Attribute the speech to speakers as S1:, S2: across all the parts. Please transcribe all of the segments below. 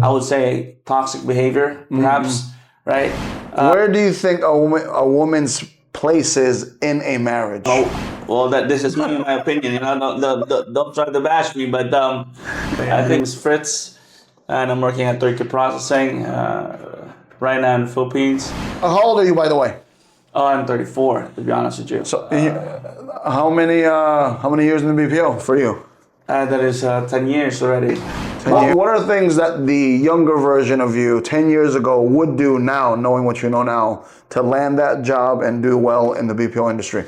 S1: I would say, toxic behavior, perhaps, right?
S2: Where do you think a woman's place is in a marriage?
S1: Oh, well, this is my opinion. Don't try to bash me, but I think it's Fritz, and I'm working at Turkey Processing right now in the Philippines.
S2: How old are you, by the way?
S1: Oh, I'm 34, to be honest with you.
S2: So, how many years in the BPO for you?
S1: That is 10 years already.
S2: What are things that the younger version of you 10 years ago would do now, knowing what you know now, to land that job and do well in the BPO industry?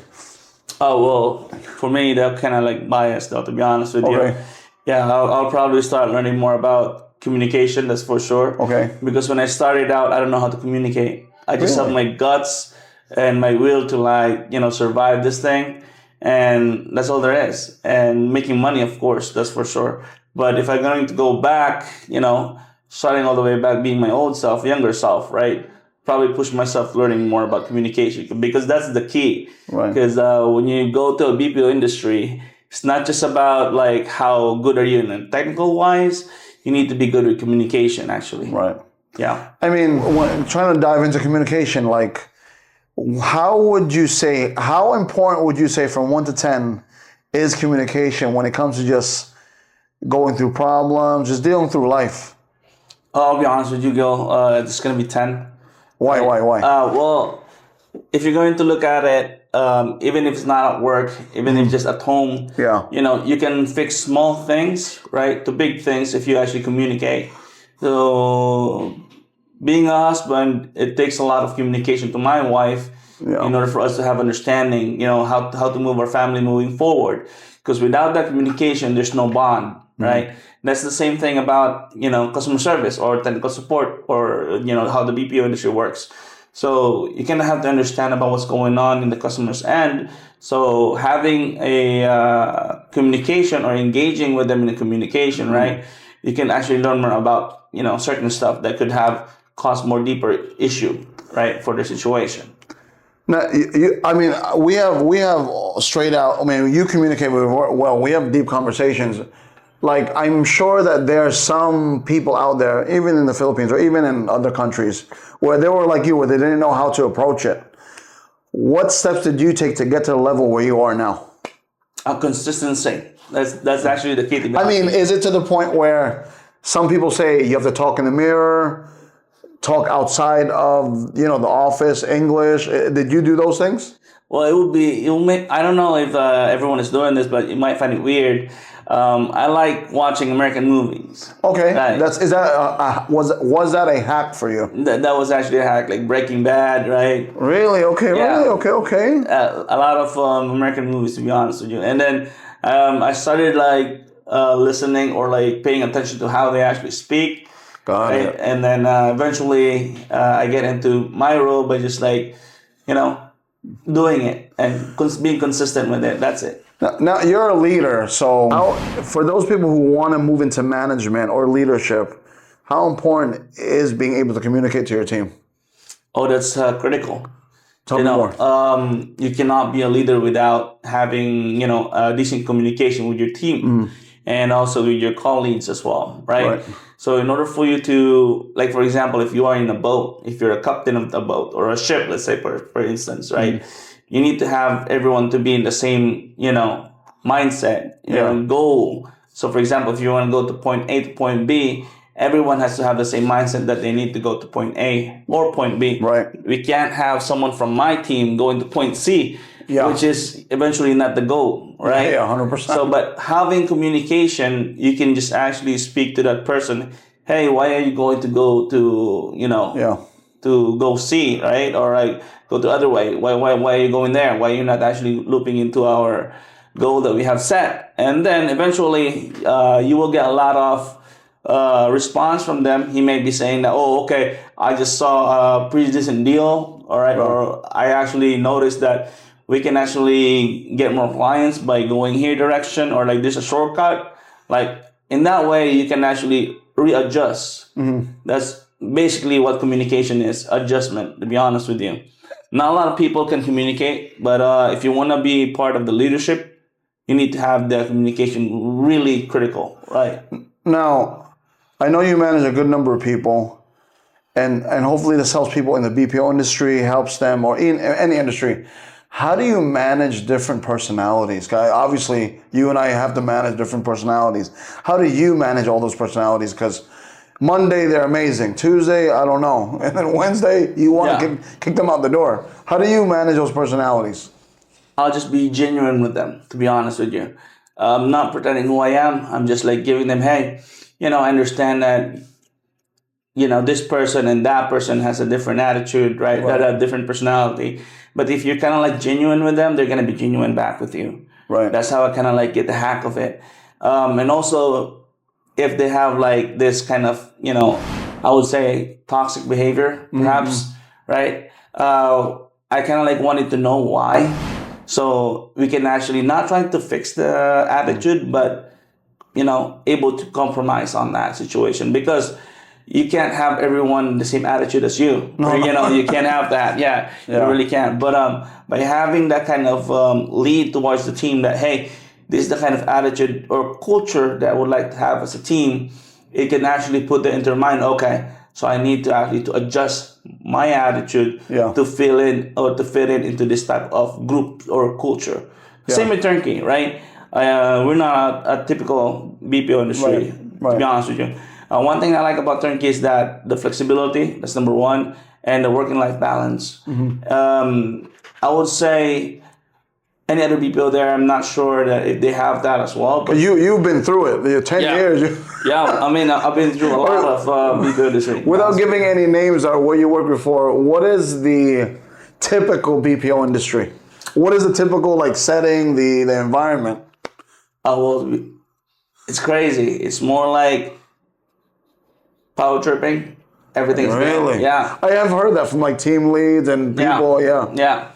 S1: Oh, well, for me, they're kind of like biased, though, to be honest with you.
S2: Okay.
S1: Yeah, I'll probably start learning more about communication, that's for sure.
S2: Okay.
S1: Because when I started out, I don't know how to communicate. I just have my guts and my will to survive this thing. And that's all there is. And making money, of course, that's for sure. But if I'm going to go back, starting all the way back, being my old self, younger self, right? Probably push myself learning more about communication, because that's the key.
S2: Right.
S1: Because when you go to a BPO industry, it's not just about like how good are you in technical wise. You need to be good with communication, actually.
S2: Right.
S1: Yeah.
S2: I mean, trying to dive into communication, like, how important would you say from 1 to 10 is communication when it comes to just going through problems, just dealing through life?
S1: I'll be honest with you, Gil. It's going to be 10.
S2: Why?
S1: Well, if you're going to look at it, even if it's not at work, even if just at home, you can fix small things, right, to big things if you actually communicate. So being a husband, it takes a lot of communication to my wife in order for us to have understanding, how to move our family moving forward. Because without that communication, there's no bond, right? That's the same thing about, customer service or technical support or, how the BPO industry works. So you kind of have to understand about what's going on in the customer's end. So having a communication or engaging with them in a communication, right? You can actually learn more about, certain stuff that could have caused more deeper issue, right, for the situation.
S2: Now, we have straight out. I mean, you communicate well. We have deep conversations. Like, I'm sure that there are some people out there, even in the Philippines or even in other countries, where they were like you, where they didn't know how to approach it. What steps did you take to get to the level where you are now?
S1: Consistency. That's actually the key.
S2: I mean, is it to the point where some people say you have to talk in the mirror, talk outside of the office, English? Did you do those things?
S1: Well, I don't know if everyone is doing this, but you might find it weird. I like watching American movies.
S2: Okay,
S1: right?
S2: Was that a hack for you?
S1: That was actually a hack, like Breaking Bad, right?
S2: Really? Okay,
S1: Yeah.
S2: really? Okay.
S1: A lot of American movies, to be honest with you. And then I started listening or paying attention to how they actually speak.
S2: Got it.
S1: And then eventually I get into my role by just doing it and being consistent with it. That's it.
S2: Now you're a leader, so for those people who want to move into management or leadership, how important is being able to communicate to your team?
S1: Oh, that's critical.
S2: Tell me more.
S1: You cannot be a leader without having decent communication with your team and also with your colleagues as well, right? So in order for you to, for example, if you are in a boat, if you're a captain of the boat or a ship, let's say for instance, right? You need to have everyone to be in the same, mindset, goal. So for example, if you want to go to point A to point B, everyone has to have the same mindset that they need to go to point A or point B.
S2: Right.
S1: We can't have someone from my team going to point C, which is eventually not the goal, right?
S2: Yeah, 100%.
S1: So, but having communication, you can just actually speak to that person. Hey, why are you going to go to, to go C, right? Or go the other way. Why are you going there? Why are you not actually looping into our goal that we have set? And then eventually, you will get a lot of response from them. He may be saying that, oh, okay, I just saw a pretty decent deal, all right, or I actually noticed that we can actually get more clients by going here direction, or there's a shortcut. In that way, you can actually readjust. That's basically what communication is, adjustment, to be honest with you. Not a lot of people can communicate, but if you want to be part of the leadership, you need to have the communication really critical, right?
S2: Now, I know you manage a good number of people, and hopefully this helps people in the BPO industry, helps them, or in any industry. How do you manage different personalities? Obviously, you and I have to manage different personalities. How do you manage all those personalities? Because Monday, they're amazing. Tuesday, I don't know. And then Wednesday, you want to kick them out the door. How do you manage those personalities?
S1: I'll just be genuine with them, to be honest with you. I'm not pretending who I am. I'm just like giving them, hey, I understand that, this person and that person has a different attitude, right? That have different personality. But if you're kind of like genuine with them, they're going to be genuine back with you.
S2: Right.
S1: That's how I kind of like get the hack of it. And also, if they have like this kind of, I would say toxic behavior, perhaps, right? I kind of like wanted to know why. So we can actually not trying to fix the attitude, but, able to compromise on that situation, because you can't have everyone the same attitude as you. No. Or, you can't have that. Yeah, you really can't. But by having that kind of lead towards the team that, hey, this is the kind of attitude or culture that I would like to have as a team, it can actually put into their mind, okay, so I need to actually to adjust my attitude to fill in or to fit in into this type of group or culture. Yeah. Same with turnkey, right? We're not a typical BPO industry, to be honest with you. One thing I like about turnkey is that the flexibility, that's number one, and the working life balance. I would say any other BPO there, I'm not sure that if they have that as well.
S2: But you've been through it. 10 years.
S1: I mean, I've been through a lot of BPO industry.
S2: Without giving any names or where you worked before, what is the typical BPO industry? What is the typical setting, the environment?
S1: Well, it's crazy. It's more like power tripping. Everything's
S2: really?
S1: Yeah.
S2: I have heard that from team leads and people.
S1: Yeah.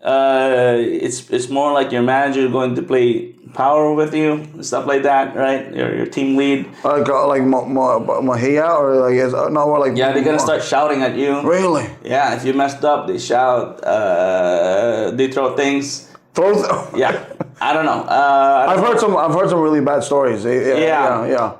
S1: It's more like your manager going to play power with you and stuff like that, right? Your team lead.
S2: Mahia or no, or
S1: yeah, they're gonna start shouting at you.
S2: Really?
S1: Yeah, if you messed up, they shout. They throw things. Yeah, I don't know.
S2: I've heard some really bad stories. Yeah.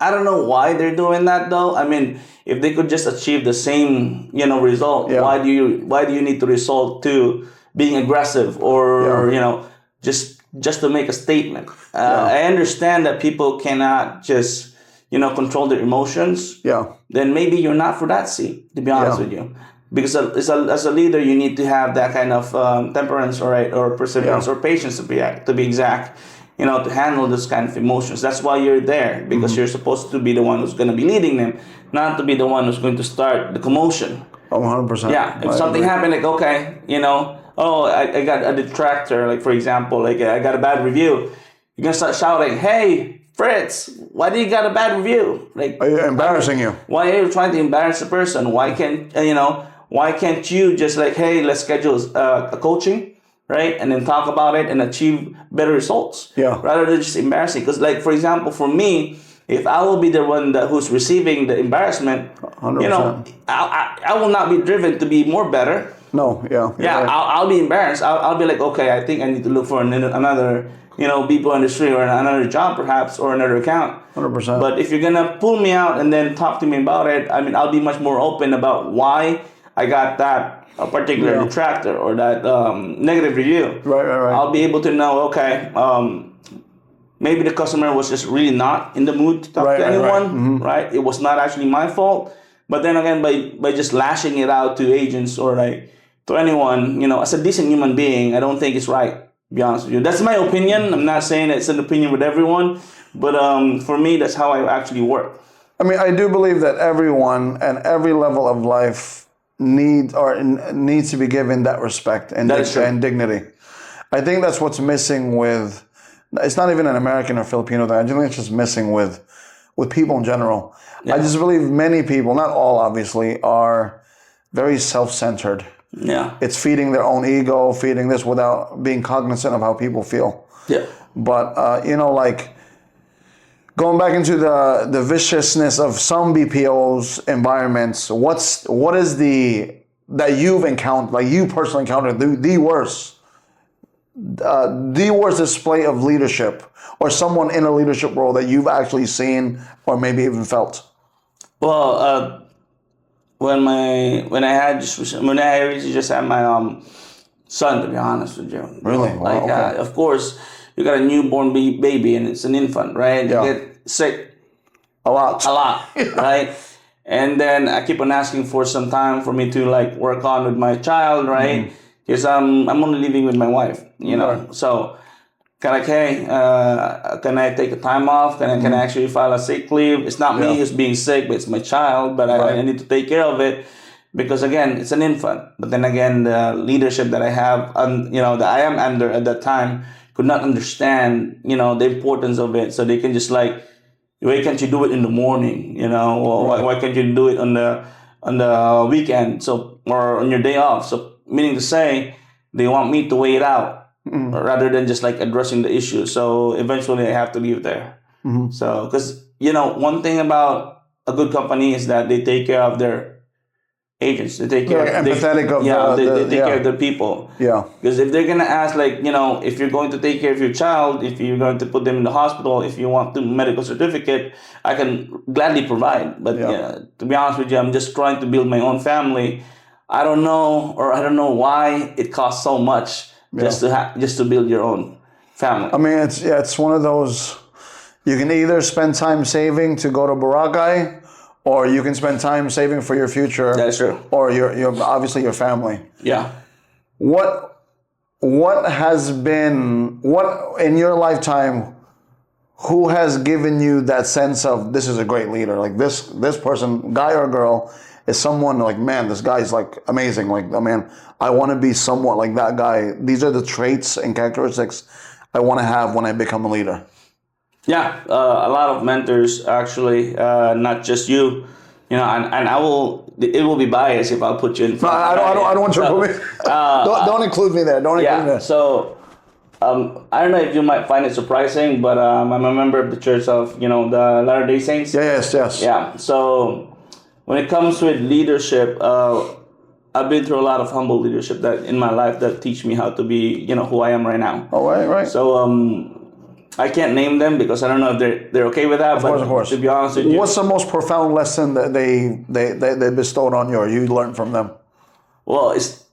S1: I don't know why they're doing that though. I mean, if they could just achieve the same, result, why do you need to resort to being aggressive or just to make a statement? I understand that people cannot just control their emotions. Yeah. Then maybe you're not for that seat, to be honest with you. Because as a leader, you need to have that kind of temperance, or perseverance, or patience to be exact. To handle this kind of emotions. That's why you're there, because you're supposed to be the one who's going to be leading them, not to be the one who's going to start the commotion.
S2: 100%.
S1: Yeah, if something happened, okay, I got a detractor, for example, I got a bad review. You're going to start shouting, hey, Fritz, why do you got a bad review?
S2: Are you embarrassing you?
S1: Why are you trying to embarrass the person? Why can't you just hey, let's schedule a coaching? Right, and then talk about it and achieve better results. Yeah. Rather than just embarrassing, because for example, for me, if I will be the one who's receiving the embarrassment, 100%. I will not be driven to be more better.
S2: No. Yeah.
S1: Yeah. Right. I'll be embarrassed. I'll be like, okay, I think I need to look for another BPO industry or another job perhaps or another account.
S2: 100%.
S1: But if you're gonna pull me out and then talk to me about it, I mean, I'll be much more open about why I got that. A particular detractor or that negative review. Right. I'll be able to know, okay, maybe the customer was just really not in the mood to talk to anyone, right? It was not actually my fault. But then again, by just lashing it out to agents or to anyone, as a decent human being, I don't think it's right, to be honest with you. That's my opinion. I'm not saying it's an opinion with everyone, but for me, that's how I actually work.
S2: I mean, I do believe that everyone and every level of life needs to be given that respect and dignity. I think that's what's missing with. It's not even an American or Filipino thing. I think it's just missing with people in general. Yeah. I just believe many people, not all obviously, are very self-centered. Yeah. It's feeding their own ego, feeding this without being cognizant of how people feel. Yeah. But going back into the viciousness of some BPO's environments, what is that you've encountered, you personally encountered, the worst the worst display of leadership, or someone in a leadership role that you've actually seen or maybe even felt?
S1: Well, when I recently just had my son, to be honest with you.
S2: Really? Wow,
S1: Like,
S2: okay.
S1: of course, you got a newborn baby and it's an infant, right?
S2: Yeah.
S1: You get sick
S2: A lot.
S1: a lot, right? And then I keep on asking for some time for me to like work on with my child, right? Because I'm only living with my wife, you know.
S2: Right.
S1: So kind of like, hey, can I take a time off? Can I actually file a sick leave? It's not me
S2: Yeah.
S1: who's being sick, but it's my child. But I need to take care of it because again, it's an infant. But then again, the leadership that I have, you know, that I am under at that time, could not understand, you know, the importance of it. So they can just like, why can't you do it in the morning? You know, or why can't you do it on the weekend? So or on your day off. So meaning to say, they want me to wait it out rather than just like addressing the issue. So eventually, I have to leave there. So because you know, one thing about a good company is that they take care of their agents. They take care.
S2: They're empathetic of
S1: they take care
S2: yeah.
S1: of their people.
S2: Yeah.
S1: Because if they're gonna ask, like, you know, if you're going to take care of your child, if you're going to put them in the hospital, if you want the medical certificate, I can gladly provide. But yeah, to be honest with you, I'm just trying to build my own family. I don't know why it costs so much just to build your own family.
S2: I mean, it's one of those. You can either spend time saving to go to Boracay, or you can spend time saving for your future.
S1: That is true.
S2: Or your obviously your family.
S1: Yeah.
S2: What has been in your lifetime? Who has given you that sense of this is a great leader? Like this person, guy or girl, is someone like, man, this guy's like amazing. Like, I mean, I want to be somewhat like that guy. These are the traits and characteristics I want to have when I become a leader.
S1: Yeah, a lot of mentors actually, not just you. You know, and I will. It will be biased if I'll put you in
S2: No,
S1: front.
S2: I don't want you to put me. Don't include me there. Don't include me there.
S1: So I don't know if you might find it surprising, but I'm a member of the Church of, you know, the Latter-day Saints.
S2: Yes.
S1: Yeah. So when it comes with leadership, I've been through a lot of humble leadership that in my life that teach me how to be, you know, who I am right now.
S2: Oh, right.
S1: So I can't name them because I don't know if they're okay with that.
S2: Of course.
S1: To be honest with you,
S2: what's the most profound lesson that they bestowed on you, or you learned from them?
S1: well, it's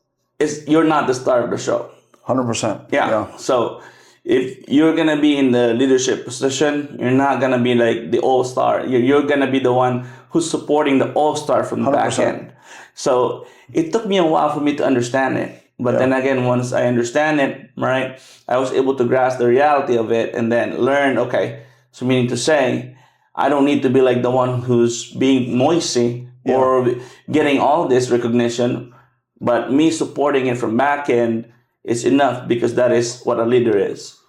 S1: you're not the star of the show.
S2: 100%.
S1: Yeah. So if you're gonna be in the leadership position, you're not gonna be like the all-star. You're gonna be the one who's supporting the all-star from the
S2: 100%.
S1: back end. So it took me a while for me to understand it. But then again, once I understand it, right, I was able to grasp the reality of it and then learn, okay, so meaning to say, I don't need to be like the one who's being noisy or getting all this recognition, but me supporting it from back end is enough because that is what a leader is.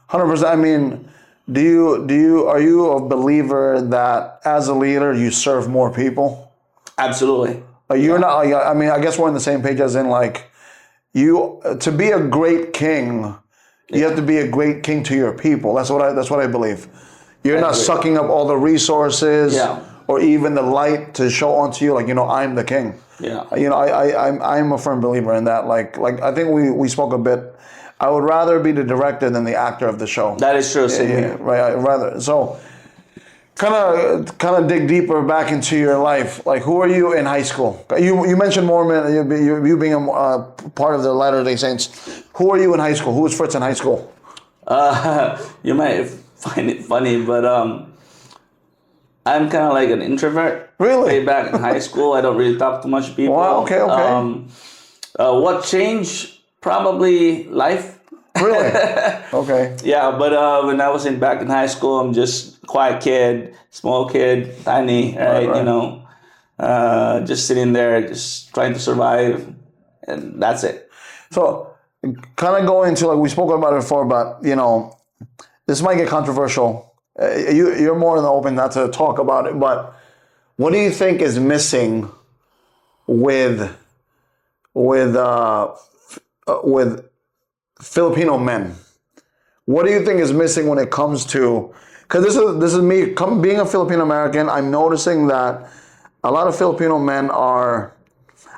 S2: 100%. I mean, are you a believer that as a leader you serve more people?
S1: Absolutely.
S2: You're not. I mean, I guess we're on the same page as in like. To be a great king, you have to be a great king to your people. That's what I believe. You're not sucking up all the resources or even the light to show onto you, like, you know, I'm the king.
S1: Yeah.
S2: You know, I'm a firm believer in that. Like I think we spoke a bit. I would rather be the director than the actor of the show.
S1: That is true.
S2: Right. I'd rather. So kind of dig deeper back into your life. Like, who are you in high school? You mentioned Mormon, you being a part of the Latter-day Saints. Who are you in high school? Who was Fritz in high school?
S1: You might find it funny, but I'm kind of like an introvert.
S2: Really?
S1: Way back in high school, I don't really talk to much people.
S2: Wow, okay.
S1: What changed? Probably life.
S2: Really? Okay.
S1: Yeah, but when I was back in high school, I'm just quiet kid, small kid, tiny, right? You know, just sitting there, just trying to survive, and that's it.
S2: So, kind of going into, like, we spoke about it before, but, you know, this might get controversial. You're more than open not to talk about it, but what do you think is missing with Filipino men? What do you think is missing when it comes to, because this is me being a Filipino American, I'm noticing that a lot of Filipino men are,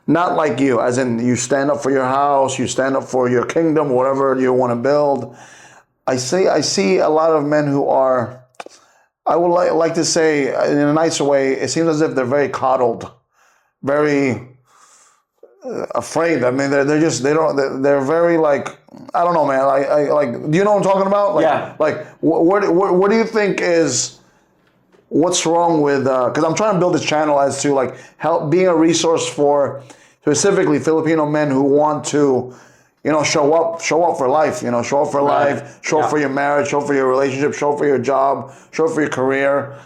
S2: Not like you, as in you stand up for your house, you stand up for your kingdom, whatever you want to build. I see a lot of men who are, I would like to say in a nicer way, it seems as if they're very coddled, very afraid. I mean, they're very like, I don't know, man. Like, do you know what I'm talking about? Like,
S1: Yeah.
S2: Like, what do you think is, what's wrong with, because I'm trying to build this channel as to like help being a resource for specifically Filipino men who want to, show up for life, show up for life, show up for your marriage, show up for your relationship, show up for your job, show up for your career.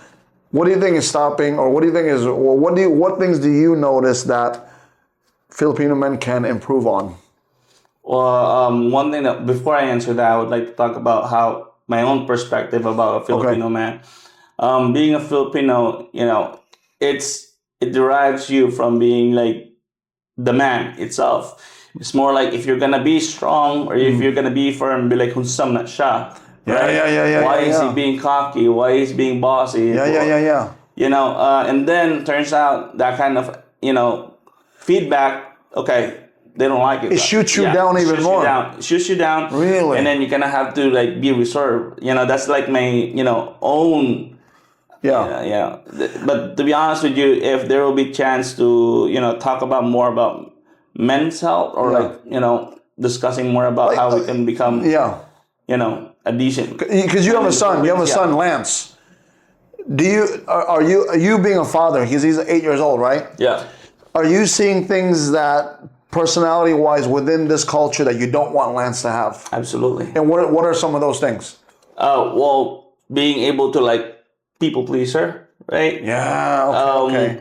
S2: What do you think is stopping, or what do you think is, or what things do you notice that Filipino men can improve on?
S1: Well, one thing that before I answer that, I would like to talk about how my own perspective about a Filipino man. Being a Filipino, it derives you from being like the man itself. It's more like if you're gonna be strong or if you're gonna be firm, be like hunsam na siya. Right? Why is he being cocky? Why is he being bossy?
S2: Yeah.
S1: And then turns out that kind of feedback. Okay, they don't like it.
S2: It shoots you down even more.
S1: It shoots you down.
S2: Really?
S1: And then you're gonna have to like be reserved. That's like my own. Yeah. But to be honest with you, if there will be chance to talk about more about men's health or discussing more about how we can become a decent.
S2: Because you have a son. You have a son, Lance. Are you being a father? Because he's 8 years old, right?
S1: Yeah.
S2: Are you seeing things that personality-wise within this culture that you don't want Lance to have?
S1: Absolutely.
S2: And what are some of those things?
S1: Well, being able to like people pleaser, right?
S2: Yeah.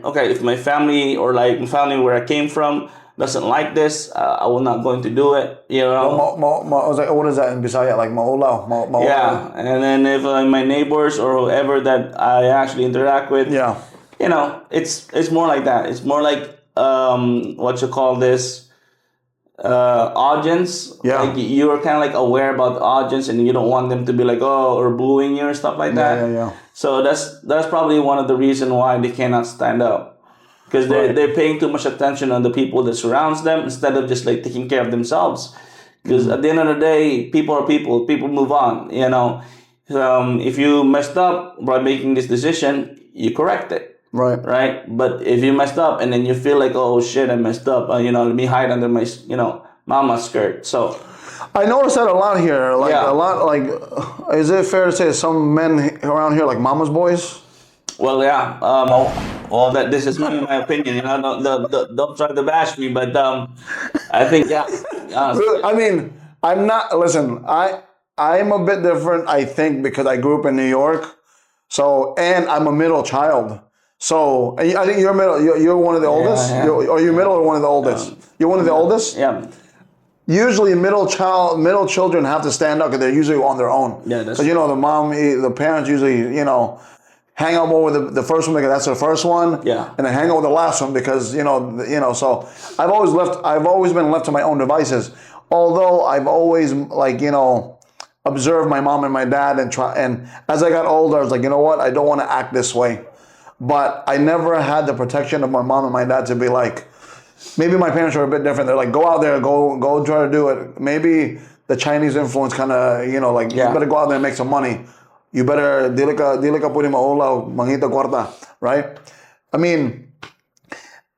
S1: Okay. If my family or like my family where I came from doesn't like this, I will not going to do it.
S2: What is that in Bisaya? Like maulaw.
S1: Yeah, and then if my neighbors or whoever that I actually interact with, it's more like that. It's more like what you call this audience. Like you're kind of like aware about the audience and you don't want them to be like or booing you or stuff like that.
S2: Yeah.
S1: So that's probably one of the reasons why they cannot stand up, because they're paying too much attention on the people that surrounds them instead of just like taking care of themselves. Because at the end of the day, people are people. People move on. If you messed up by making this decision, you correct it. Right. But if you messed up and then you feel like, oh shit, I messed up. Let me hide under my mama's skirt. So
S2: I noticed that a lot here. A lot. Like, is it fair to say some men around here like mama's boys?
S1: Well, yeah. That this is my opinion. Don't try to bash me, but I think
S2: I mean, I'm not. Listen, I'm a bit different. I think because I grew up in New York, and I'm a middle child. So I think you're middle. You're one of the oldest. Are you middle or one of the oldest? You're one of the oldest.
S1: Yeah.
S2: Usually, middle children have to stand up because they're usually on their own.
S1: Yeah, that's
S2: so the parents usually hang out more with the first one because that's their first one.
S1: Yeah.
S2: And then hang out with the last one because So I've always been left to my own devices. Although I've always observed my mom and my dad and as I got older, I was like, you know what? I don't want to act this way. But I never had the protection of my mom and my dad to be like, maybe my parents are a bit different. They're like, go out there, go try to do it. Maybe the Chinese influence kind of, you better go out there and make some money. You better, dili ka pwede maulaw, mangita kwarta, right? I mean,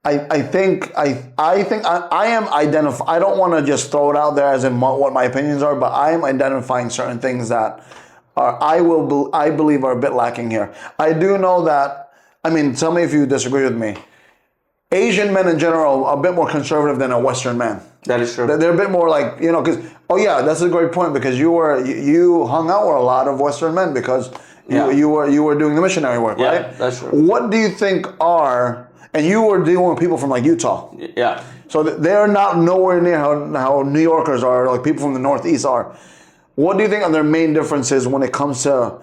S2: I think I am identifying, I don't want to just throw it out there as in what my opinions are, but I am identifying certain things that I believe are a bit lacking here. I do know that, tell me if you disagree with me. Asian men in general are a bit more conservative than a Western man.
S1: That is true.
S2: They're a bit more like, because, that's a great point because you hung out with a lot of Western men because you were doing the missionary work, right?
S1: Yeah, that's true.
S2: What do you think and you were dealing with people from like Utah.
S1: Yeah.
S2: So they're not nowhere near how New Yorkers are, like people from the Northeast are. What do you think are their main differences when it comes to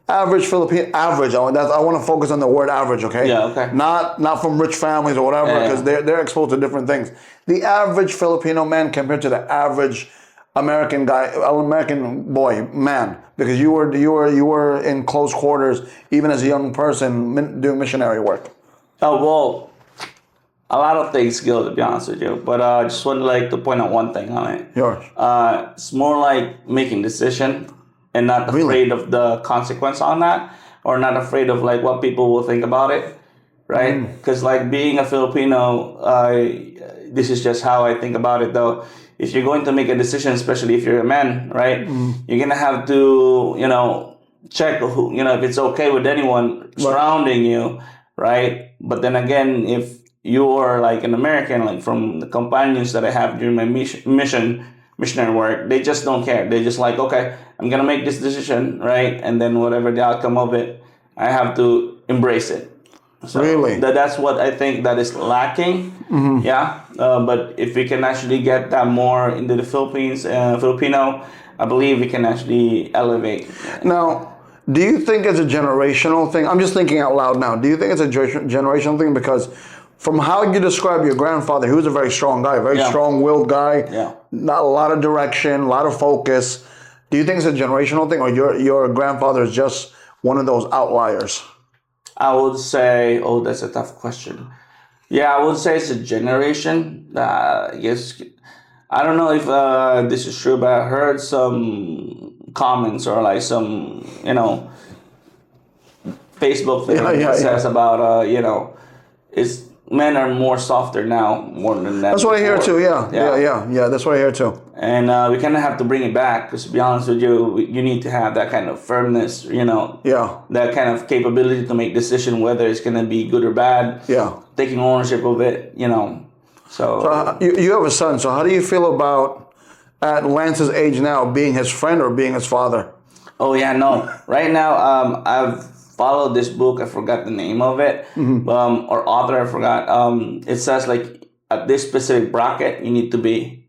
S2: average Filipino, average? I want to focus on the word average, okay?
S1: Yeah, okay.
S2: Not from rich families or whatever, because they're exposed to different things. The average Filipino man compared to the average American boy, man, because you were in close quarters, even as a young person doing missionary work.
S1: Oh, well, a lot of things skill, to be honest with you. But I just would like to point out one thing on it.
S2: Yours.
S1: It's more like making decision and not afraid of the consequence on that, or not afraid of like what people will think about it, right? Because like being a Filipino, this is just how I think about it though. If you're going to make a decision, especially if you're a man, right, you're gonna have to, check who, if it's okay with anyone surrounding you, right? But then again, if you're like an American, like from the companions that I have during my missionary work, they just don't care. They just like, okay, I'm gonna make this decision, right? And then whatever the outcome of it, I have to embrace it. So
S2: really?
S1: That's what I think that is lacking. Yeah. But if we can actually get that more into the Filipino, I believe we can actually elevate.
S2: Now, do you think it's a generational thing? I'm just thinking out loud now. Do you think it's a generational thing? Because from how you describe your grandfather, he was a very strong guy, very strong-willed guy.
S1: Yeah.
S2: Not a lot of direction, a lot of focus. Do you think it's a generational thing, or your grandfather is just one of those outliers?
S1: I would say, that's a tough question. Yeah, I would say it's a generation. Yes, I don't know if this is true, but I heard some comments or like some, Facebook thing that says about, it's men are more softer now more than that.
S2: That's what I hear too. Yeah. That's what I hear too.
S1: And we kind of have to bring it back because, to be honest with you, you need to have that kind of firmness, that kind of capability to make decision whether it's going to be good or bad.
S2: Yeah.
S1: Taking ownership of it, So
S2: you have a son. So how do you feel about, at Lance's age now, being his friend or being his father?
S1: Oh yeah, no. Right now, I've followed this book. I forgot the name of it, or author. I forgot. It says like at this specific bracket, you need to be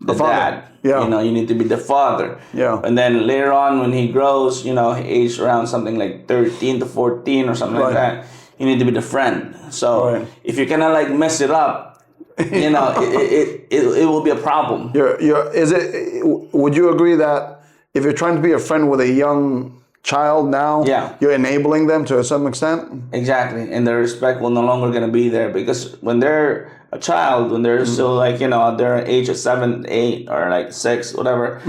S1: the dad.
S2: Yeah.
S1: You need to be the father.
S2: Yeah.
S1: And then later on, when he grows, he aged around something like 13 to 14 or something like that. You need to be the friend. So if you kind of like mess it up, it will be a problem.
S2: Would you agree that if you're trying to be a friend with a young child now, you're enabling them to some extent?
S1: Exactly. And the respect will no longer going to be there, because when they're a child, when they're still like, at their age of 7, 8 or like 6, whatever,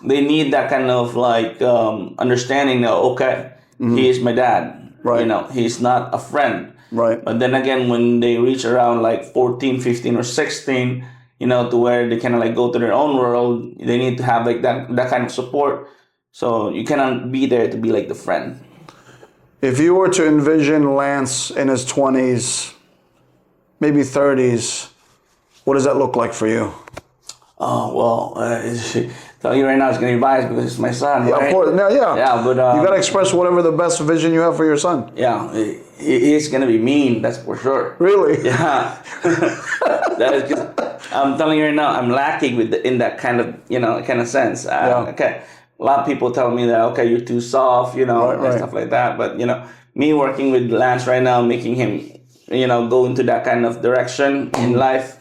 S1: they need that kind of like understanding that, okay, he is my dad. Right. He's not a friend.
S2: Right.
S1: But then again, when they reach around like 14, 15 or 16, to where they kind of like go to their own world, they need to have like that kind of support. So you cannot be there to be like the friend.
S2: If you were to envision Lance in his 20s, maybe 30s, what does that look like for you?
S1: Oh, well, tell you right now it's going to be biased because it's my son, right?
S2: Of course. Yeah,
S1: but
S2: you got to express whatever the best vision you have for your son.
S1: Yeah, he's going to be mean, that's for sure.
S2: Really?
S1: Yeah. I'm telling you right now, I'm lacking in that kind of sense. Okay. A lot of people tell me that, okay, you're too soft, and stuff like that. But, me working with Lance right now, making him, go into that kind of direction in life,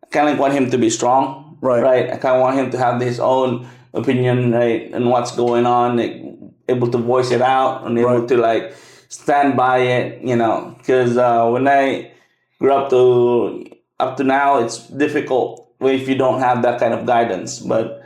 S1: I kind of like want him to be strong. Right. I kind of want him to have his own opinion, right, and what's going on, like, able to voice it out and able to like stand by it, because when I grew up to now, it's difficult if you don't have that kind of guidance. But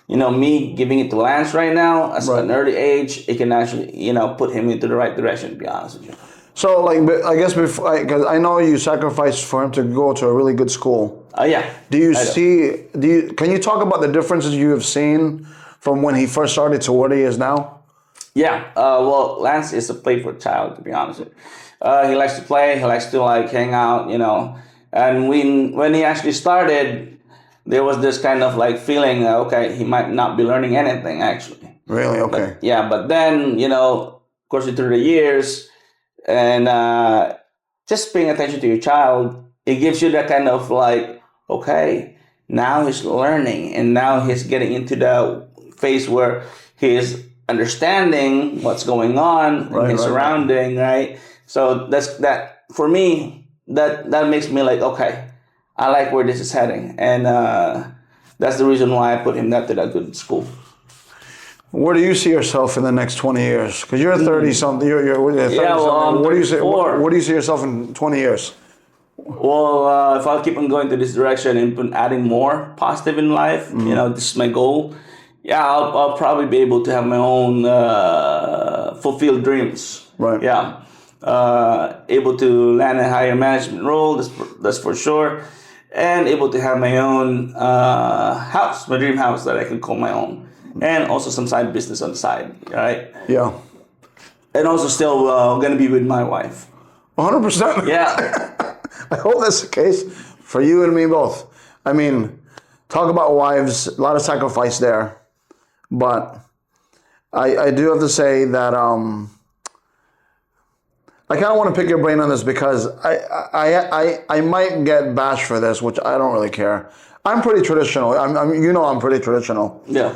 S1: me giving it to Lance right now at an early age, it can actually put him into the right direction, to be honest with you.
S2: So, like, I guess because I know you sacrificed for him to go to a really good school.
S1: Yeah.
S2: Can you talk about the differences you have seen from when he first started to what he is now?
S1: Yeah. Well, Lance is a playful child, to be honest with you. He likes to play. He likes to like hang out, And when he actually started, there was this kind of like feeling that, okay, he might not be learning anything actually.
S2: Really? Okay.
S1: But then, of course, through the years, and just paying attention to your child, it gives you that kind of like, okay, now he's learning, and now he's getting into the phase where he is understanding what's going on in his surrounding, right? So that for me, that makes me like, okay, I like where this is heading, and that's the reason why I put him to that good school.
S2: Where do you see yourself in the next 20 years? Because you're 30 something. You're 30 something.
S1: Well,
S2: Where do you see yourself in 20 years?
S1: Well, if I'll keep on going to this direction and adding more positive in life, this is my goal. Yeah, I'll probably be able to have my own fulfilled dreams.
S2: Right.
S1: Yeah. Able to land a higher management role, that's for sure. And able to have my own house, my dream house that I can call my own. And also some side business on the side, right?
S2: Yeah.
S1: And also still going to be with my wife.
S2: 100%.
S1: Yeah.
S2: I hope that's the case for you and me both. I mean, talk about wives, a lot of sacrifice there. But I do have to say that I kind of want to pick your brain on this because I might get bashed for this, which I don't really care. I'm pretty traditional. I'm pretty traditional.
S1: Yeah.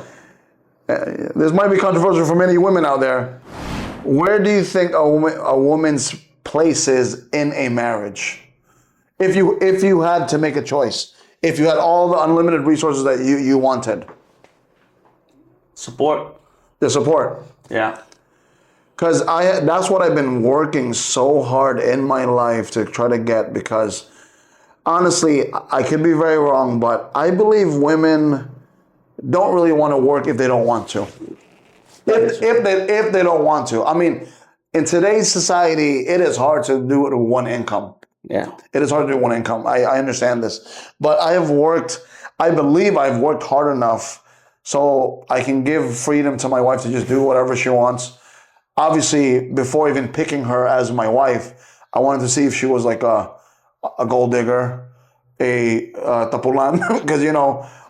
S2: This might be controversial for many women out there. Where do you think a woman's place is in a marriage? If you had to make a choice, if you had all the unlimited resources that you wanted.
S1: Support.
S2: The support.
S1: Yeah.
S2: Because that's what I've been working so hard in my life to try to get, because honestly, I could be very wrong, but I believe women don't really want to work if they don't want to. If they don't want to. I mean, in today's society, it is hard to do it with one income.
S1: Yeah.
S2: It is hard to do one income. I understand this. But I believe I've worked hard enough so I can give freedom to my wife to just do whatever she wants. Obviously, before even picking her as my wife, I wanted to see if she was like a gold digger, a tapulan, because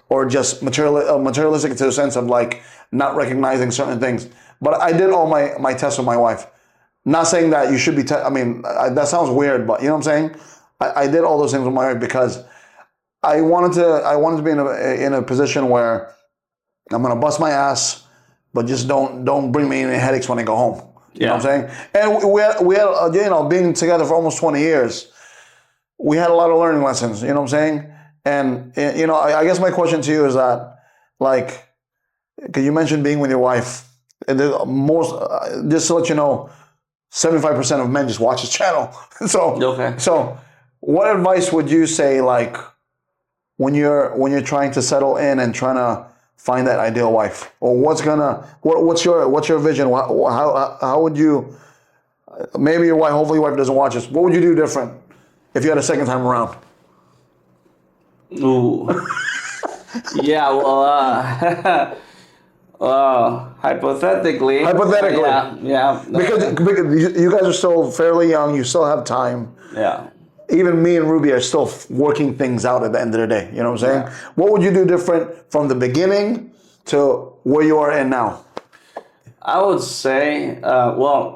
S2: or just materialistic to the sense of like not recognizing certain things. But I did all my tests with my wife. Not saying that you should be. That sounds weird, but you know what I'm saying. I did all those things with my wife because I wanted to be in a position where I'm gonna bust my ass, but just don't bring me any headaches when I go home. You know what I'm saying? And we had being together for almost 20 years, we had a lot of learning lessons. You know what I'm saying? And I guess my question to you is that, like, because you mentioned being with your wife, and just to let you know, 75% of men just watch this channel. So what advice would you say, like, when you're trying to settle in and trying to find that ideal wife, or what's your vision? How would you? Maybe your wife. Hopefully, your wife doesn't watch this. What would you do different if you had a second time around?
S1: Ooh. Yeah. Well, hypothetically. Yeah.
S2: Because you guys are still fairly young. You still have time.
S1: Yeah.
S2: Even me and Ruby are still working things out at the end of the day. You know what I'm saying? Yeah. What would you do different from the beginning to where you are in now?
S1: I would say,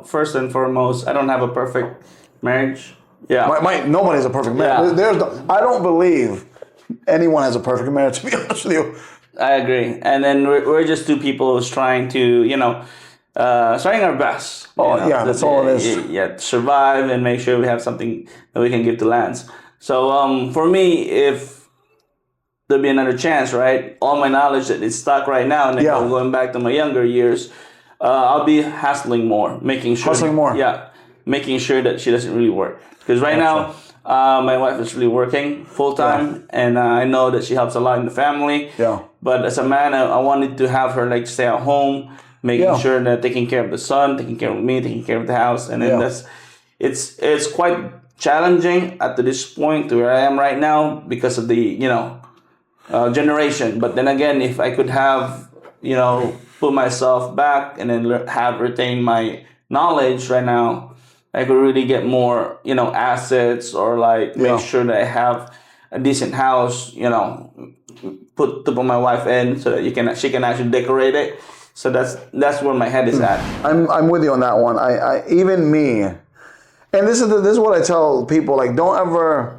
S1: first and foremost, I don't have a perfect marriage. Yeah.
S2: Nobody's a perfect marriage. Yeah. I don't believe anyone has a perfect marriage, to be honest with you.
S1: I agree. And then we're just two people who's trying to, trying our best.
S2: That's all it is.
S1: Yeah, survive and make sure we have something that we can give to Lance. So for me, if there'd be another chance, right? All my knowledge that is stuck right now, and then going back to my younger years, I'll be hustling more, making sure that she doesn't really work. Because right now, my wife is really working full time, and I know that she helps a lot in the family. Yeah. But as a man, I wanted to have her like stay at home, making sure that taking care of the son, taking care of me, taking care of the house, and then it's quite challenging at this point to where I am right now because of the generation. But then again, if I could have put myself back and then retain my knowledge right now, I could really get more assets, or like make sure that I have a decent house, put my wife in so that she can actually decorate it. So that's where my head is at.
S2: I'm with you on that one. I even me, and this is what I tell people, like, don't ever.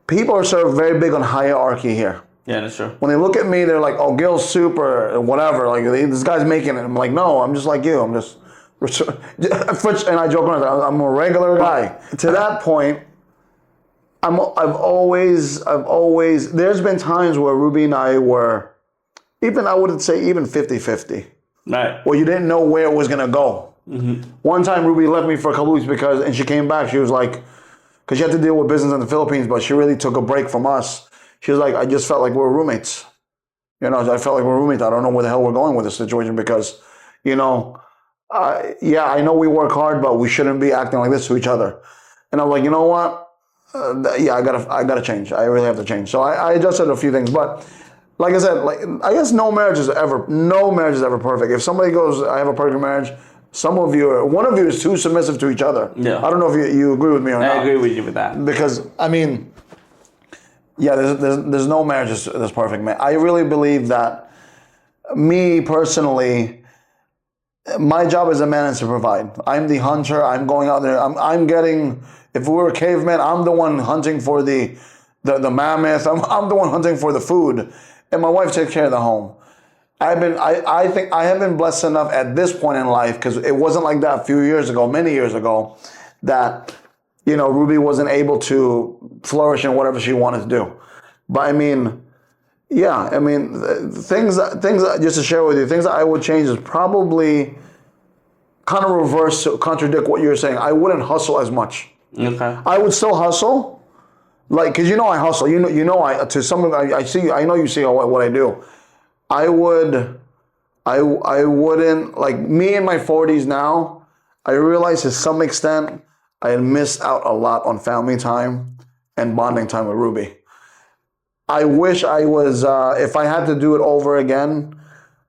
S2: People are sort of very big on hierarchy here.
S1: Yeah, that's true.
S2: When they look at me, they're like, "Oh, Gil's super, whatever. Like, this guy's making it." I'm like, "No, I'm just like you. I'm just." Fritz and I joke around. I'm a regular guy. To that point, I've always. There's been times where Ruby and I were, I wouldn't say even 50-50.
S1: Right.
S2: Where you didn't know where it was gonna go. Mm-hmm. One time, Ruby left me for a couple weeks and she came back. She was like, because she had to deal with business in the Philippines, but she really took a break from us. She was like, I just felt like we were roommates. I felt like we're roommates. I don't know where the hell we're going with this situation because, yeah, I know we work hard, but we shouldn't be acting like this to each other. And I'm like, you know what? Yeah, I gotta change. I really have to change. So I adjusted a few things, but like I said, I guess no marriage is ever perfect. If somebody goes, I have a perfect marriage, one of you is too submissive to each other.
S1: Yeah.
S2: I don't know if you agree with me or not.
S1: I agree with you with that.
S2: Because yeah, there's no marriage that's perfect, man. I really believe that, me personally, my job as a man is to provide. I'm the hunter. I'm going out there. I'm getting. If we were cavemen, I'm the one hunting for the mammoth. I'm the one hunting for the food, and my wife takes care of the home. I think I have been blessed enough at this point in life, because it wasn't like that a few years ago, many years ago, that Ruby wasn't able to flourish in whatever she wanted to do. But yeah, things just to share with you, things that I would change is probably kind of contradict what you're saying. I wouldn't hustle as much.
S1: Okay.
S2: I would still hustle, because I hustle. I see. I know you see what I do. I wouldn't, like, me in my 40s now. I realize to some extent I had missed out a lot on family time and bonding time with Ruby. I wish I was, if I had to do it over again,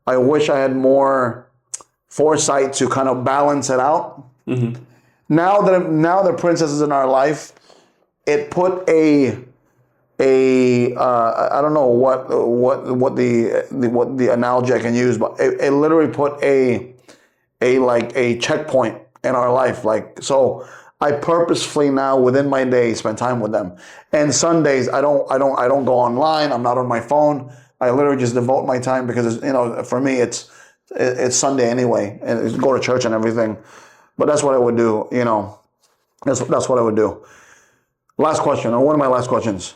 S2: I wish I had more foresight to kind of balance it out. Mm-hmm. Now the princess is in our life, it put I don't know what the analogy I can use, but it literally put a checkpoint in our life. Like, so I purposefully now within my day spend time with them. And Sundays I don't go online. I'm not on my phone. I literally just devote my time, because for me it's Sunday anyway, and it's go to church and everything. But that's what I would do. That's what I would do. Last question, or one of my last questions,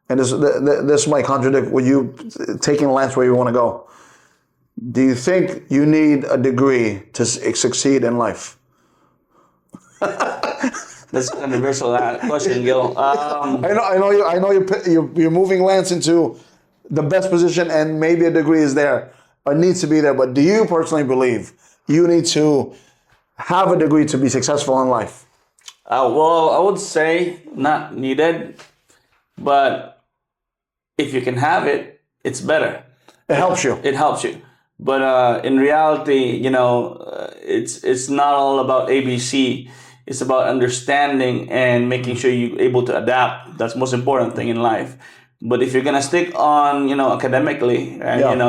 S2: and this might contradict with you taking Lance where you want to go. Do you think you need a degree to succeed in life?
S1: That's a controversial question, Gil.
S2: I know you're moving Lance into the best position, and maybe a degree is there or needs to be there. But do you personally believe you need to have a degree to be successful in life?
S1: Well, I would say not needed, but if you can have it, it's better.
S2: It helps you.
S1: It helps you. But in reality, it's not all about ABC. It's about understanding and making sure you're able to adapt. That's the most important thing in life. But if you're gonna stick on, academically, right?
S2: Yeah.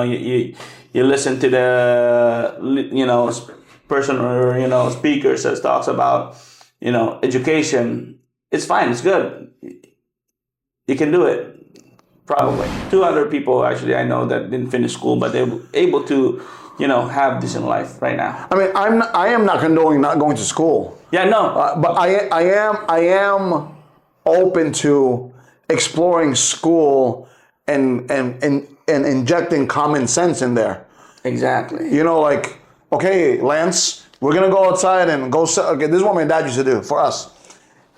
S1: You listen to the, person or speakers that talks about, education. It's fine. It's good. You can do it. Probably 200 people actually I know that didn't finish school, but they're able to, have this in life right now.
S2: I am not condoning not going to school.
S1: Yeah, no.
S2: But I am open to exploring school and injecting common sense in there.
S1: Exactly.
S2: Like, okay, Lance, we're gonna go outside and go. Okay, this is what my dad used to do for us.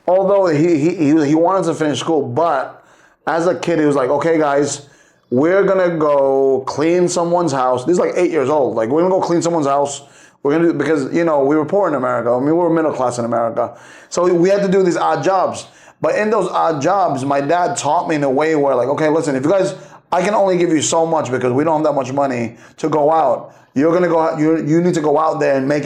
S2: Although he wanted to finish school, but as a kid he was like, okay, guys, we're gonna go clean someone's house. This is like 8 years old. Like, we're gonna go clean someone's house. We're gonna do, because we were poor in America. We were middle class in America, so we had to do these odd jobs. But in those odd jobs, my dad taught me in a way where, like, okay, listen, if you guys, I can only give you so much because we don't have that much money to go out. You're gonna go out. You need to go out there and make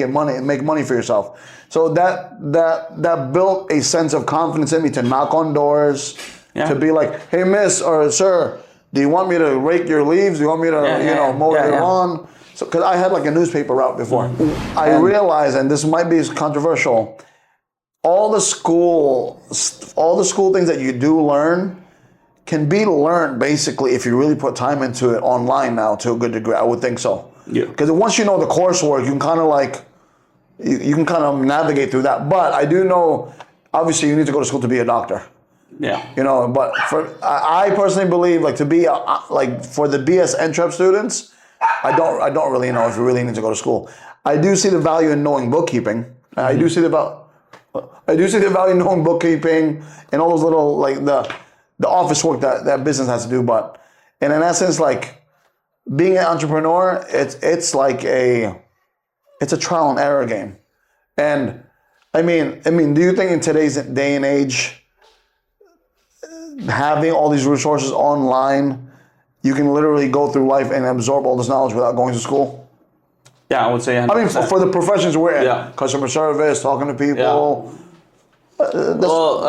S2: money for yourself. So that built a sense of confidence in me to knock on doors, to be like, hey, miss or sir, do you want me to rake your leaves? Do you want me to mow your lawn? So, because I had like a newspaper route before. Mm-hmm. I realized, and this might be controversial, all the school things that you do learn can be learned basically if you really put time into it online now to a good degree. I would think so. Yeah. Because once you know the coursework, you can kind of like, you can kind of navigate through that. But I do know, obviously, you need to go to school to be a doctor.
S1: Yeah.
S2: But I personally believe, like, to be like for the BS NTREP students, I don't really know if you really need to go to school. I do see the value in knowing bookkeeping. Mm-hmm. I do see the value. I do see the value in knowing bookkeeping and all those little, like the office work that business has to do. But in an essence, like being an entrepreneur, it's like it's a trial and error game. And I mean, do you think in today's day and age, having all these resources online, you can literally go through life and absorb all this knowledge without going to school?
S1: Yeah, I would say 100%.
S2: I mean, for the professions we're in, customer service, talking to people.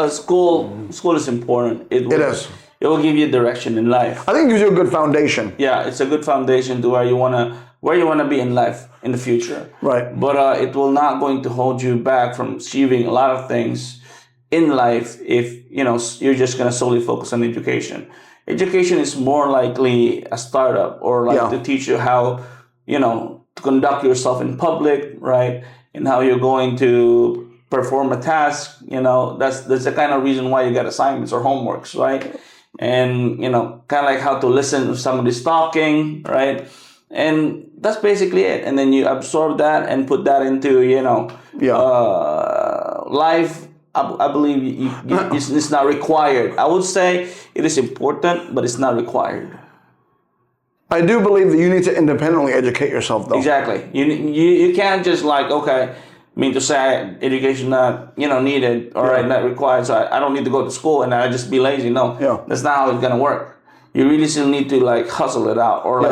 S1: School is important. It
S2: is.
S1: It will give you direction in life.
S2: I think it gives you a good foundation.
S1: Yeah, it's a good foundation to where you wanna be in life in the future.
S2: Right.
S1: But it will not going to hold you back from achieving a lot of things in life if you're just gonna solely focus on education. Education is more likely a startup or to teach you how to conduct yourself in public, right? And how you're going to perform a task. That's the kind of reason why you get assignments or homeworks, right? And kind of like how to listen if somebody's talking, right? And that's basically it. And then you absorb that and put that into life. I believe it's not required. I would say it is important, but it's not required.
S2: I do believe that you need to independently educate yourself, though.
S1: Exactly. You can't just to say education not needed or not required, so I don't need to go to school and I just be lazy. No, that's not how it's gonna work. You really still need to hustle it out or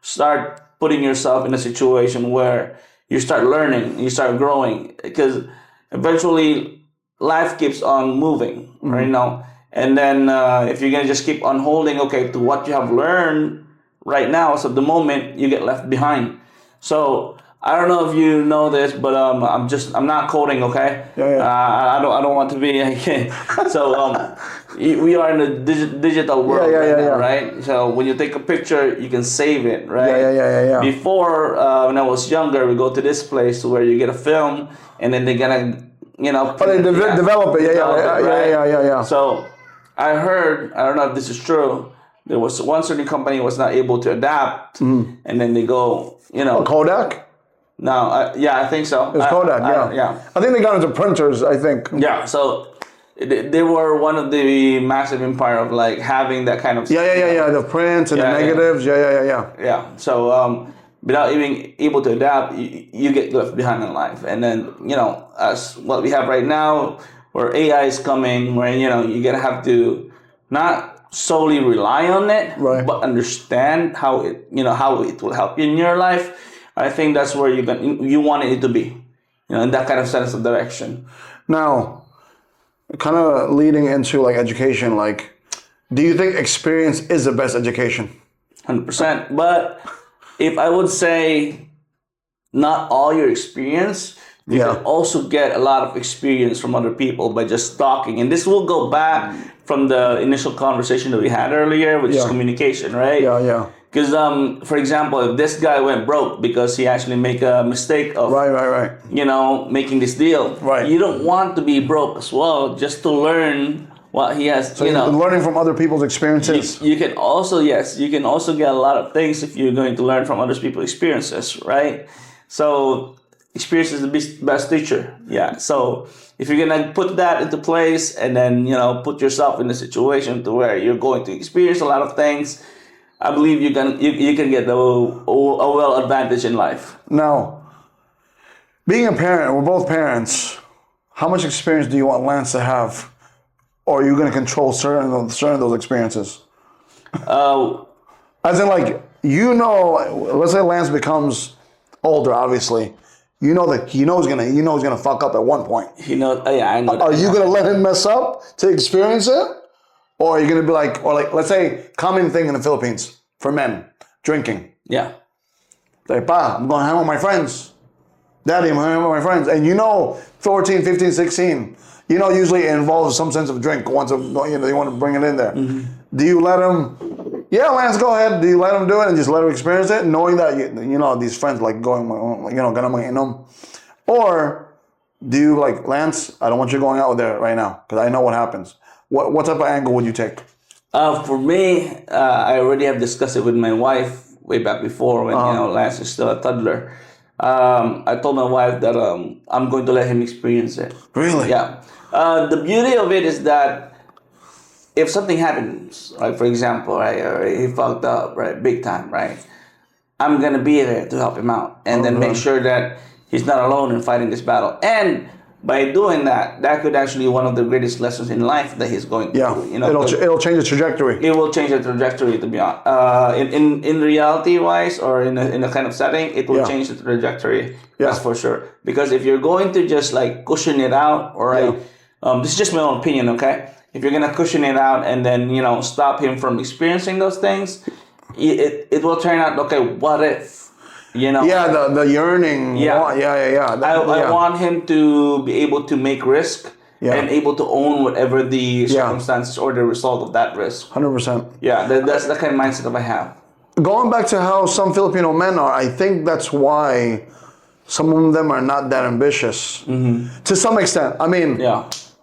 S1: start putting yourself in a situation where you start learning, you start growing, because eventually life keeps on moving, right? And then if you're gonna just keep on holding to what you have learned right now, as of the moment, you get left behind. So I don't know if you know this, but I'm not coding, okay? I don't want to be so we are in a digital world now, right? So when you take a picture, you can save it, right? Before when I was younger, we go to this place where you get a film, and then they're gonna
S2: they develop it. Yeah.
S1: So I heard, I don't know if this is true, there was one certain company was not able to adapt, and then they go,
S2: Kodak?
S1: No, I think so.
S2: It's Kodak, I think they got into printers, I think.
S1: Yeah, so they were one of the massive empire of having that kind of stuff.
S2: The prints and the negatives.
S1: Yeah, so without even able to adapt, you get left behind in life. And then, as what we have right now, where AI is coming, where, you're going to have to not solely rely on it, but understand how it will help you in your life. I think that's where you wanted it to be, in that kind of sense of direction.
S2: Now, kind of leading into education, do you think experience is the best education?
S1: 100%. But if I would say not all your experience, you can also get a lot of experience from other people by just talking. And this will go back from the initial conversation that we had earlier, which is communication, right? Because, for example, if this guy went broke because he actually made a mistake of, making this deal, you don't want to be broke as well, just to learn what he has.
S2: So learning from other people's experiences.
S1: You can also get a lot of things if you're going to learn from other people's experiences, right? So experience is the best teacher. Yeah. So if you're gonna put that into place and then put yourself in a situation to where you're going to experience a lot of things, I believe you can get a well advantage in life.
S2: Now, being a parent, we're both parents. How much experience do you want Lance to have, or are you going to control certain of those experiences? As in, let's say Lance becomes older, obviously. You know that he knows he's gonna fuck up at one point.
S1: I know.
S2: Are you gonna let him mess up to experience it? Or are you gonna be let's say, common thing in the Philippines for men, drinking.
S1: Yeah.
S2: Pa, I'm going hang with my friends. Daddy, I'm hanging with my friends. And 14, 15, 16, usually it involves some sense of drink once they want to bring it in there. Mm-hmm. Do you let him, Lance, go ahead. Do you let him do it and just let him experience it, knowing that, these friends going, gonna. Or do you Lance, I don't want you going out there right now because I know what happens. What type of angle would you take?
S1: For me, I already have discussed it with my wife way back before when Lance is still a toddler. I told my wife that I'm going to let him experience it.
S2: Really?
S1: Yeah. The beauty of it is that if something happens, like for example, right, or he fucked up, right, big time, right, I'm gonna be there to help him out, and then make sure that he's not alone in fighting this battle. And by doing that, that could actually be one of the greatest lessons in life that he's going to do. You know,
S2: it'll change the trajectory.
S1: it will change the trajectory. To be honest, in reality wise, or in a kind of setting, it will change the trajectory. That's for sure. Because if you're going to just like cushion it out, all right, this is just my own opinion, okay? If you're gonna cushion it out and then stop him from experiencing those things, it will turn out, okay, what if?
S2: The yearning.
S1: Yeah. I
S2: I
S1: want him to be able to make risk and able to own whatever the circumstances or the result of that risk.
S2: 100%.
S1: Yeah, that's the kind of mindset that I have.
S2: Going back to how some Filipino men are, I think that's why some of them are not that ambitious. To some extent. I mean,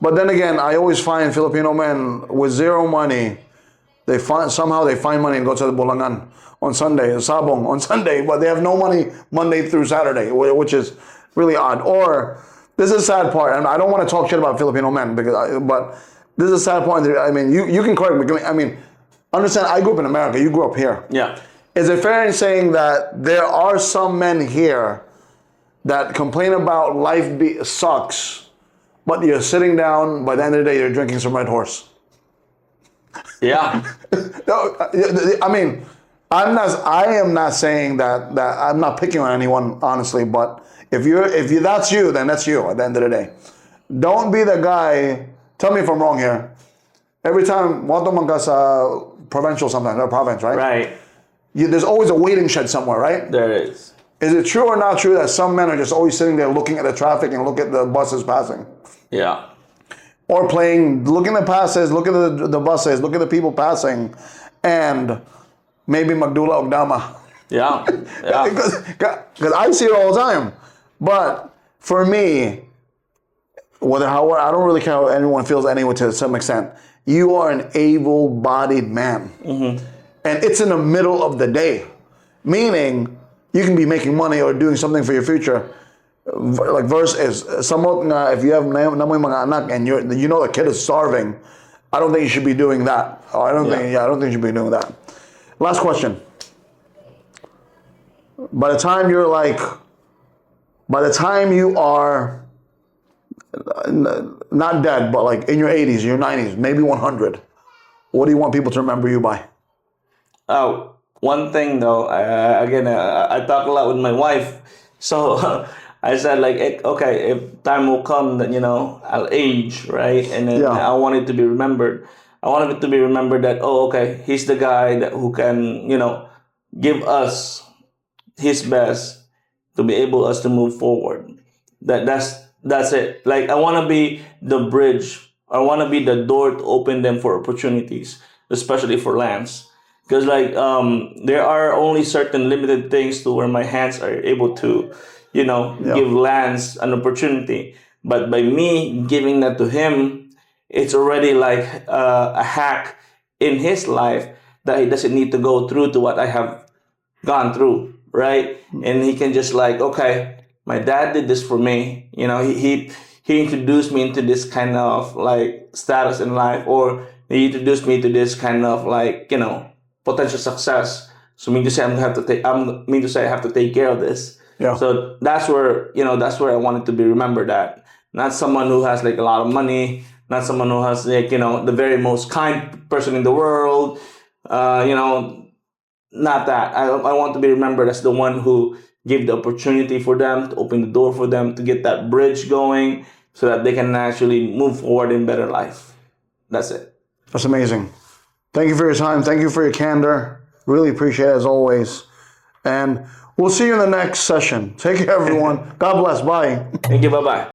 S2: but then again, I always find Filipino men with zero money, somehow they find money and go to the Bulangan on Sunday, Sabong on Sunday, but they have no money Monday through Saturday, which is really odd. Or this is a sad part, and I don't want to talk shit about Filipino men, but this is a sad point. I mean, you can correct me. I mean, understand, I grew up in America, you grew up here.
S1: Yeah.
S2: Is it fair in saying that there are some men here that complain about life sucks, but you're sitting down, by the end of the day, you're drinking some Red Horse?
S1: Yeah.
S2: I mean, I am not saying that I'm not picking on anyone, honestly, but if that's you, then that's you at the end of the day. Don't be the guy, tell me if I'm wrong here. Every time, wato man ka sa provincial sometimes, or province, right?
S1: Right.
S2: There's always a waiting shed somewhere, right?
S1: There is.
S2: Is it true or not true that some men are just always sitting there looking at the traffic and look at the buses passing?
S1: Yeah.
S2: Or looking at the passes, look at the buses, look at the people passing, and maybe Magdula Ogdama.
S1: Yeah.
S2: Because I see it all the time. But for me, I don't really care how anyone feels anyway to some extent. You are an able-bodied man. And it's in the middle of the day. Meaning, you can be making money or doing something for your future. Like verse is, if you have namoy mga anak and you know the kid is starving, I don't think you should be doing that. I don't think you should be doing that. Last question. By the time you are not dead, but like in your 80s, your 90s, maybe 100, what do you want people to remember you by?
S1: One thing though, I talk a lot with my wife, so I said like, okay, if time will come that I'll age, right, and then I want it to be remembered. I want it to be remembered that okay, he's the guy who can give us his best to be able us to move forward. That's it. Like I want to be the bridge. I want to be the door to open them for opportunities, especially for lands. Because there are only certain limited things to where my hands are able to, give lands an opportunity. But by me giving that to him, it's already like a hack in his life that he doesn't need to go through to what I have gone through, right? And he can just okay, my dad did this for me. He introduced me into this kind of status in life, or he introduced me to this kind of potential success. So mean to say I have to take care of this. Yeah. So that's where I wanted to be remembered at. Not someone who has a lot of money, not someone who has the very most kind person in the world. Not that. I want to be remembered as the one who gave the opportunity for them, to open the door for them, to get that bridge going so that they can actually move forward in better life. That's it.
S2: That's amazing. Thank you for your time. Thank you for your candor. Really appreciate it as always. And we'll see you in the next session. Take care, everyone. God bless. Bye.
S1: Thank you. Bye-bye.